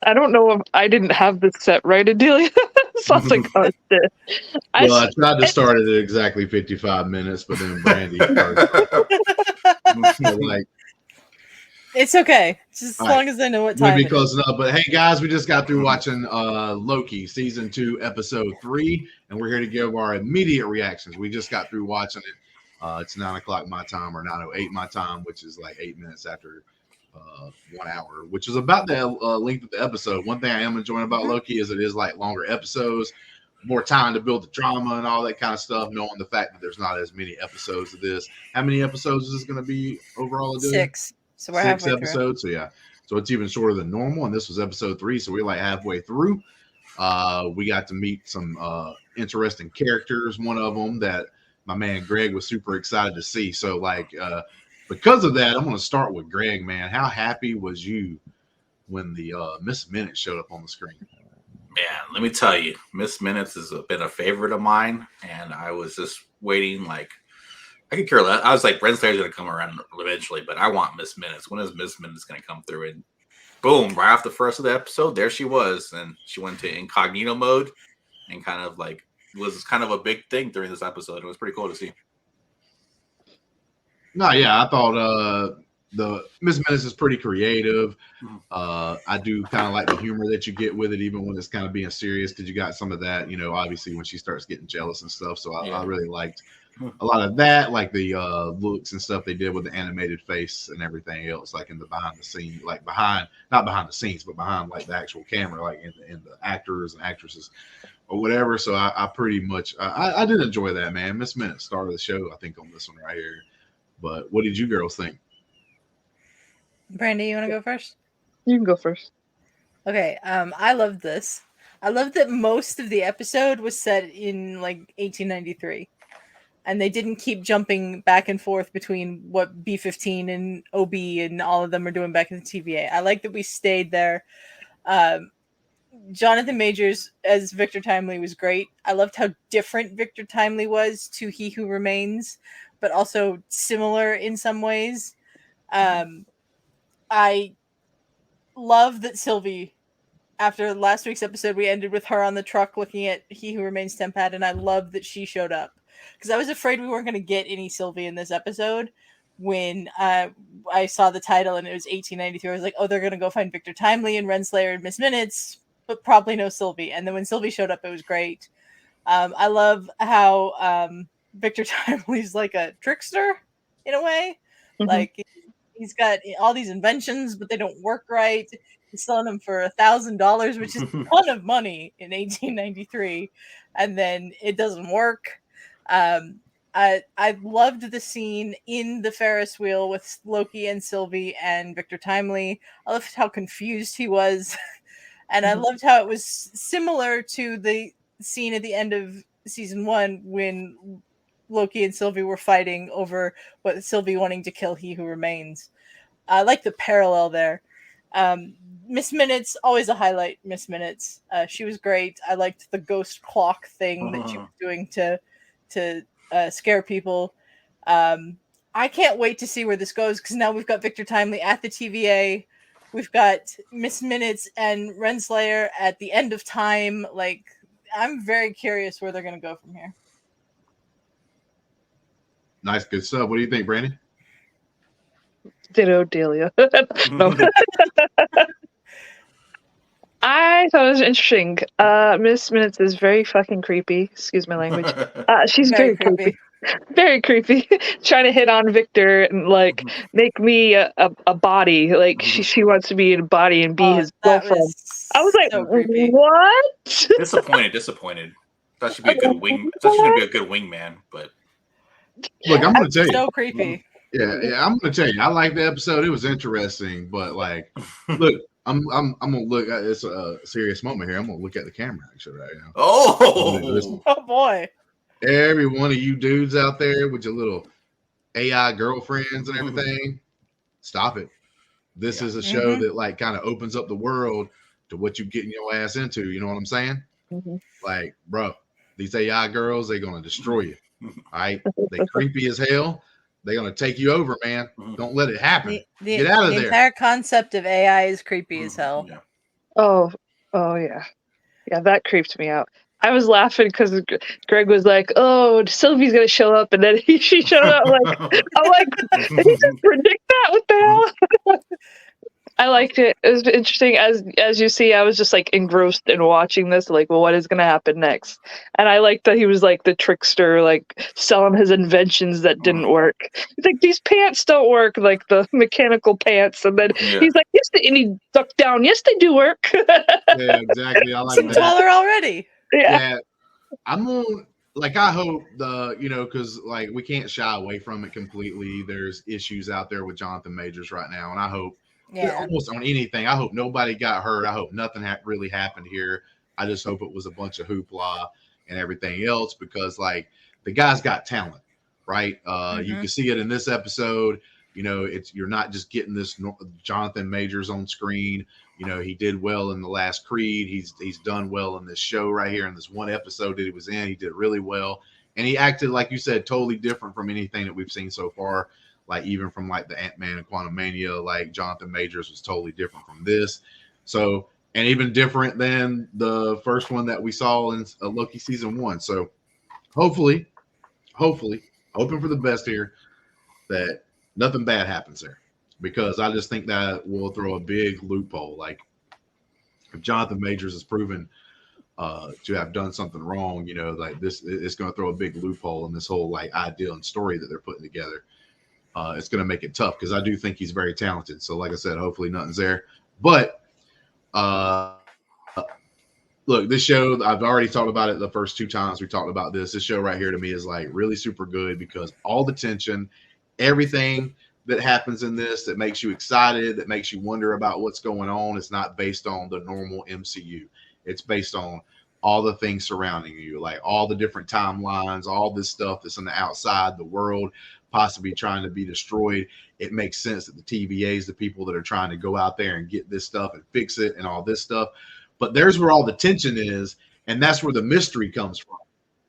I don't know if I didn't have this set right, Adelia. So I was like, oh shit. Well, I tried to start it at exactly 55 minutes, but then Brandi started. Like, it's okay, just as long as I know what time. We'll be close enough. But hey, guys, we just got through watching Loki season 2, episode 3, and we're here to give our immediate reactions. We just got through watching it. It's 9:00 my time, or 9:08 my time, which is like 8 minutes after 1 hour, which is about the length of the episode. One thing I am enjoying about Loki is it is like longer episodes, more time to build the drama and all that kind of stuff, knowing the fact that there's not as many episodes of this. How many episodes is this going to be overall? 6. So we're 6 episodes. Through. So yeah, so it's even shorter than normal, and this was episode 3, so we're like halfway through. We got to meet some interesting characters. One of them that my man Greg was super excited to see. So like because of that, I'm going to start with Greg, man. How happy was you when the Miss Minutes showed up on the screen? Man, let me tell you, Miss Minutes has been a favorite of mine, and I was just waiting. Like, I could care less. I was like, Renslayer's going to come around eventually, but I want Miss Minutes. When is Miss Minutes going to come through? And boom, right off the first of the episode, there she was, and she went to incognito mode, and kind of like was kind of a big thing during this episode. It was pretty cool to see. No, yeah, I thought the Miss Minutes is pretty creative. I do kind of like the humor that you get with it, even when it's kind of being serious, because you got some of that, you know, obviously when she starts getting jealous and stuff. So I really liked a lot of that, like the looks and stuff they did with the animated face and everything else, like in the behind the scenes, like not behind the scenes, but behind like the actual camera, like in the actors and actresses or whatever. So I pretty much I did enjoy that, man. Miss Minutes started the show, I think, on this one right here. But what did you girls think? Brandi, you want to go first? You can go first. Okay. I loved this. I loved that most of the episode was set in like 1893, and they didn't keep jumping back and forth between what B-15 and OB and all of them are doing back in the TVA. I like that we stayed there. Jonathan Majors as Victor Timely was great. I loved how different Victor Timely was to He Who Remains, but also similar in some ways. I love that Sylvie, after last week's episode, we ended with her on the truck looking at He Who Remains Tempad, and I love that she showed up. Because I was afraid we weren't going to get any Sylvie in this episode. When I saw the title and it was 1893, I was like, oh, they're going to go find Victor Timely and Renslayer and Miss Minutes, but probably no Sylvie. And then when Sylvie showed up, it was great. I love how Victor Timely's like a trickster in a way. Like he's got all these inventions, but they don't work right. He's selling them for $1,000, which is a ton of money in 1893, and then it doesn't work. I loved the scene in the Ferris wheel with Loki and Sylvie and Victor Timely. I loved how confused he was, and I loved how it was similar to the scene at the end of season 1 when Loki and Sylvie were fighting over what Sylvie wanting to kill He Who Remains. I like the parallel there. Miss Minutes, always a highlight. Miss Minutes, she was great. I liked the ghost clock thing that she was doing to scare people. I can't wait to see where this goes, because now we've got Victor Timely at the TVA. We've got Miss Minutes and Renslayer at the end of time. Like, I'm very curious where they're going to go from here. Nice, good stuff. What do you think, Brandi? Ditto, Delia. No. I thought it was interesting. Miss Minutes is very fucking creepy. Excuse my language. She's very creepy. Very creepy. Trying to hit on Victor and like make me a body. Like she wants to be in a body and be his girlfriend. I was like, so what? Disappointed. Thought she'd be a good wing. Thought she'd be a good wingman, but look, I'm gonna tell you. So creepy. Yeah, I'm gonna tell you. I like the episode. It was interesting, but like, look, I'm gonna look. It's a serious moment here. I'm gonna look at the camera actually right now. Oh boy! Every one of you dudes out there with your little AI girlfriends and everything, stop it. This is a show that like kind of opens up the world to what you getting your ass into. You know what I'm saying? Like, bro, these AI girls, they're gonna destroy you. All right, they creepy as hell. They're gonna take you over, man. Don't let it happen. Get out of there. The entire concept of AI is creepy as hell. Oh, yeah. Yeah, that creeped me out. I was laughing because Greg was like, "Oh, Sylvie's gonna show up," and then she showed up. I'm like, did he just predict that? What the hell? I liked it. It was interesting. As you see, I was just like engrossed in watching this. Like, well, what is gonna happen next? And I liked that he was like the trickster, like selling his inventions that didn't work. He's like, these pants don't work, like the mechanical pants. And then he's like, yes, and he ducked down. Yes, they do work. Yeah, exactly. I like Some that. taller already. Yeah, I'm on. Like, I hope because like we can't shy away from it completely. There's issues out there with Jonathan Majors right now, and I hope almost on anything. I hope nobody got hurt. I hope nothing really happened here. I just hope it was a bunch of hoopla and everything else because like the guy's got talent, right? You can see it in this episode. You're not just getting this Jonathan Majors on screen. He did well in the last Creed. He's done well in this show right here in this one episode that he was in. He did really well, and he acted, like you said, totally different from anything that we've seen so far. Like even from like the Ant-Man and Quantumania, like Jonathan Majors was totally different from this. So, and even different than the first one that we saw in Loki season 1. So, hopefully, hoping for the best here, that nothing bad happens there. Because I just think that will throw a big loophole. Like if Jonathan Majors is proven to have done something wrong, like this, it's going to throw a big loophole in this whole like idea and story that they're putting together. It's going to make it tough because I do think he's very talented. So like I said, hopefully nothing's there. But look, this show, I've already talked about it the first 2 times we talked about this. This show right here to me is like really super good because all the tension, everything that happens in this that makes you excited, that makes you wonder about what's going on, is not based on the normal MCU. It's based on all the things surrounding you, like all the different timelines, all this stuff that's on the outside, the world possibly trying to be destroyed. It makes sense that the TVAs, the people that are trying to go out there and get this stuff and fix it and all this stuff. But there's where all the tension is, and that's where the mystery comes from.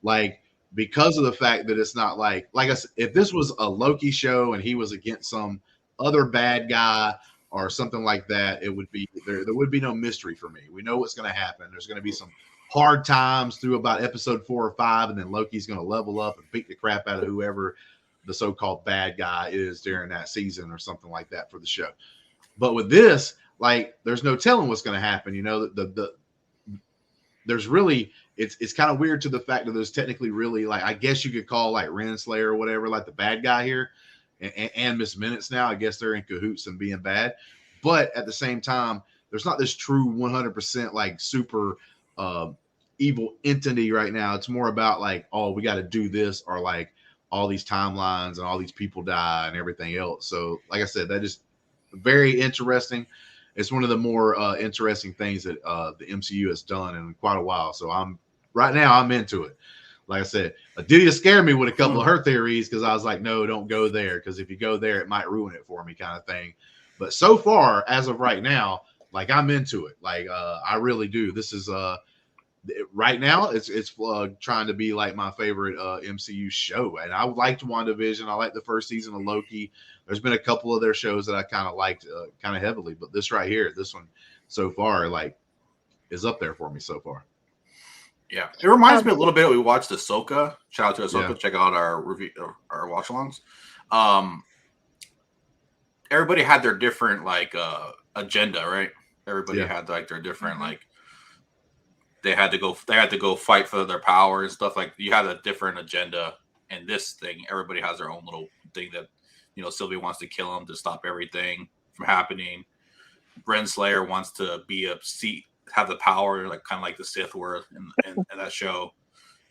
Like, because of the fact that it's not like I said, if this was a Loki show and he was against some other bad guy or something like that, it would be there would be no mystery for me. We know what's going to happen. There's going to be some hard times through about episode 4 or 5, and then Loki's going to level up and beat the crap out of whoever the so-called bad guy is during that season or something like that for the show. But with this, like, there's no telling what's going to happen. There's really, it's kind of weird to the fact that there's technically really, like, I guess you could call like Renslayer or whatever, like the bad guy here, and Miss Minutes now. I guess they're in cahoots and being bad, but at the same time, there's not this true 100% like super evil entity right now. It's more about like, oh, we got to do this, or like all these timelines and all these people die and everything else. So, like I said, that is very interesting. It's one of the more interesting things that the MCU has done in quite a while. So I'm into it. Like I said, Adelia scared me with a couple of her theories because I was like, no, don't go there, because if you go there, it might ruin it for me, kind of thing. But so far, as of right now, like, I'm into it. Like, I really do. This is right now, it's trying to be like my favorite MCU show. And I liked WandaVision. I liked the first season of Loki. There's been a couple of their shows that I kind of liked kind of heavily, but this right here, this one so far, like, is up there for me so far. Yeah, it reminds me a little bit. We watched Ahsoka. Shout out to Ahsoka. Yeah. Check out our review, our watch-alongs. Everybody had their different like agenda, right? Everybody had like their different like. They had to go fight for their power and stuff. Like, you had a different agenda in this thing. Everybody has their own little thing that, Sylvie wants to kill him to stop everything from happening. Renslayer wants to have the power, like kind of like the Sith were in that show.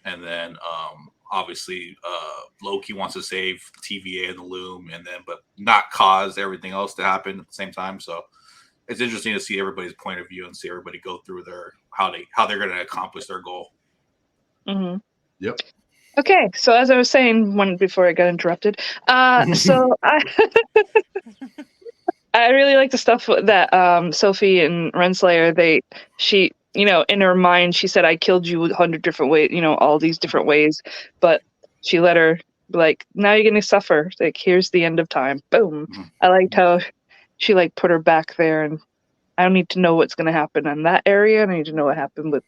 And then obviously Loki wants to save TVA and the Loom, but not cause everything else to happen at the same time. So it's interesting to see everybody's point of view and see everybody go through how they're going to accomplish their goal. Mm-hmm. Yep. Okay, so as I was saying before I got interrupted, so I really like the stuff that Sophie and Renslayer, she in her mind she said, I killed you 100 different ways, all these different ways, but she let her like, now you're gonna suffer, like, here's the end of time, boom. I liked how she like put her back there, and I need to know what's going to happen in that area, and I need to know what happened with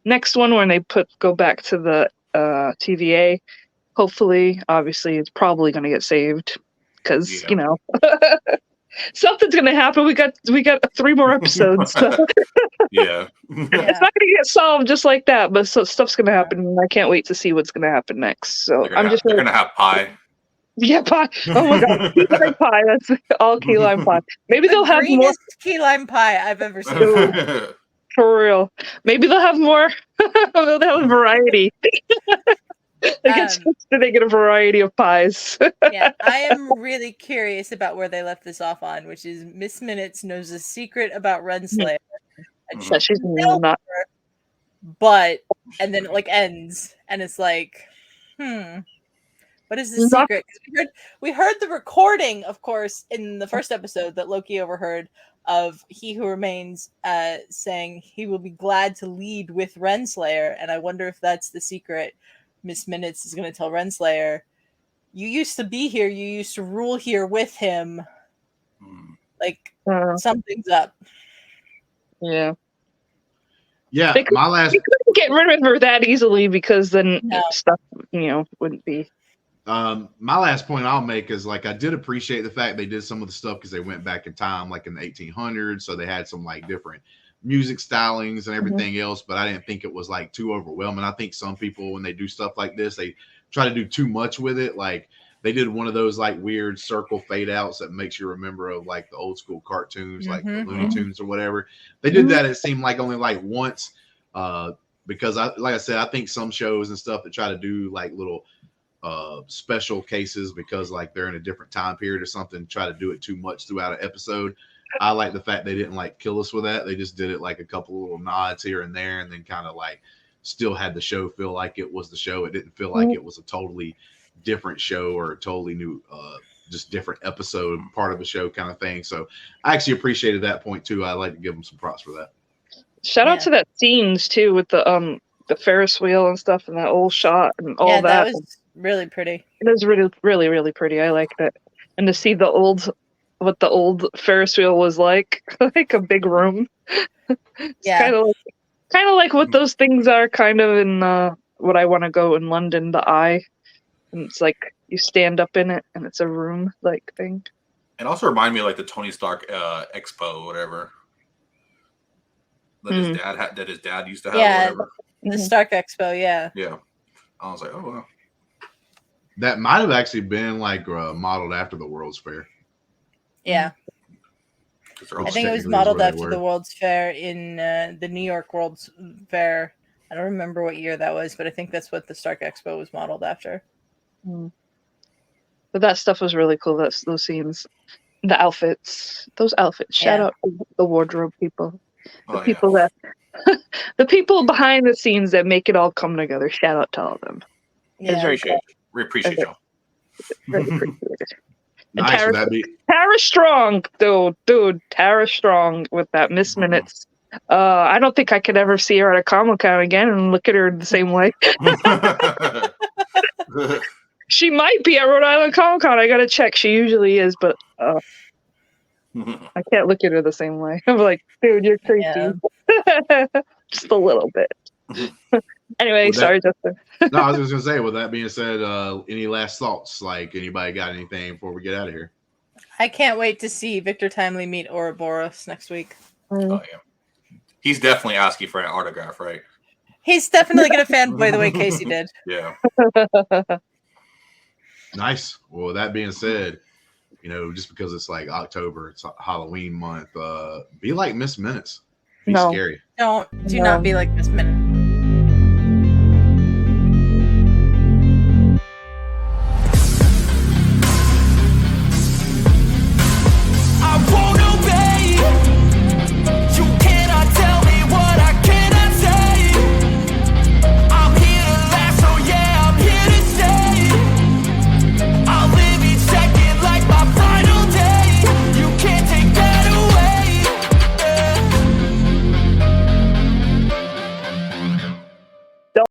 next one when they go back to the TVA. Hopefully, obviously, it's probably going to get saved because you know something's going to happen. We got 3 more episodes. So. Yeah, it's not going to get solved just like that, but stuff's going to happen, and I can't wait to see what's going to happen next. So they're going to have pie. Yeah, pie. Oh my god, key lime pie. That's all key lime pie. Maybe they'll have more key lime pie I've ever seen. For real. Maybe they'll have more. They'll have a variety. They get a variety of pies. Yeah, I am really curious about where they left this off on, which is Miss Minutes knows a secret about Renslayer. That she's not. But and then it ends, and it's like, what is the secret? We heard the recording, of course, in the first episode that Loki overheard of He Who Remains saying he will be glad to lead with Renslayer, and I wonder if that's the secret. Miss Minutes is going to tell Renslayer, you used to be here, you used to rule here with him. Like, something's up. Yeah, my last... They couldn't get rid of her that easily because then stuff, wouldn't be... my last point I'll make is, like, I did appreciate the fact they did some of the stuff because they went back in time, like in the 1800s, so they had some, like, different music stylings and everything else, but I didn't think it was, like, too overwhelming. I think some people, when they do stuff like this, they try to do too much with it. Like, they did one of those, like, weird circle fade outs that makes you remember of, like, the old school cartoons, like the Looney Tunes or whatever. They did that, it seemed like, only like once, because like I said, I think some shows and stuff that try to do like little special cases because like they're in a different time period or something, try to do it too much throughout an episode. I like the fact they didn't like kill us with that. They just did it like a couple of little nods here and there, and then kind of like still had the show feel like it was the show. It didn't feel like it was a totally different show or a totally new, just different episode, part of the show kind of thing. So I actually appreciated that point too. I like to give them some props for that. Shout out to that scenes too with the Ferris wheel and stuff and that old shot and all that. That was really pretty. It was really, really, really pretty. I liked it. And to see what the old Ferris wheel was like a big room. It's kind of like what those things are kind of in what I want to go in London, the Eye. And it's like you stand up in it and it's a room like thing. It also reminded me of like the Tony Stark Expo or whatever. That his dad used to have. Yeah, or whatever. The Stark Expo, yeah. Yeah. I was like, oh wow. That might have actually been like modeled after the World's Fair. Yeah. I think it was modeled after the World's Fair in the New York World's Fair. I don't remember what year that was, but I think that's what the Stark Expo was modeled after. But that stuff was really cool. Those scenes, the outfits, those outfits. Shout out to the wardrobe people, the people behind the scenes that make it all come together. Shout out to all of them. Yeah, we appreciate y'all. Very appreciated. Nice. Tara Strong, dude, Tara Strong with that Miss Minutes. I don't think I could ever see her at a Comic-Con again and look at her the same way. She might be at Rhode Island Comic-Con. I gotta check. She usually is, but I can't look at her the same way. I'm like, dude, you're creepy. Yeah. Just a little bit. Anyway, sorry, Justin. No, I was just gonna say, with that being said, any last thoughts? Like, anybody got anything before we get out of here? I can't wait to see Victor Timely meet Ouroboros next week. Oh yeah. He's definitely asking for an autograph, right? He's definitely gonna fanboy the way Casey did. Yeah. Nice. Well, with that being said, just because it's like October, it's Halloween month, be like Miss Minutes. Be scary. Do not be like Miss Minutes.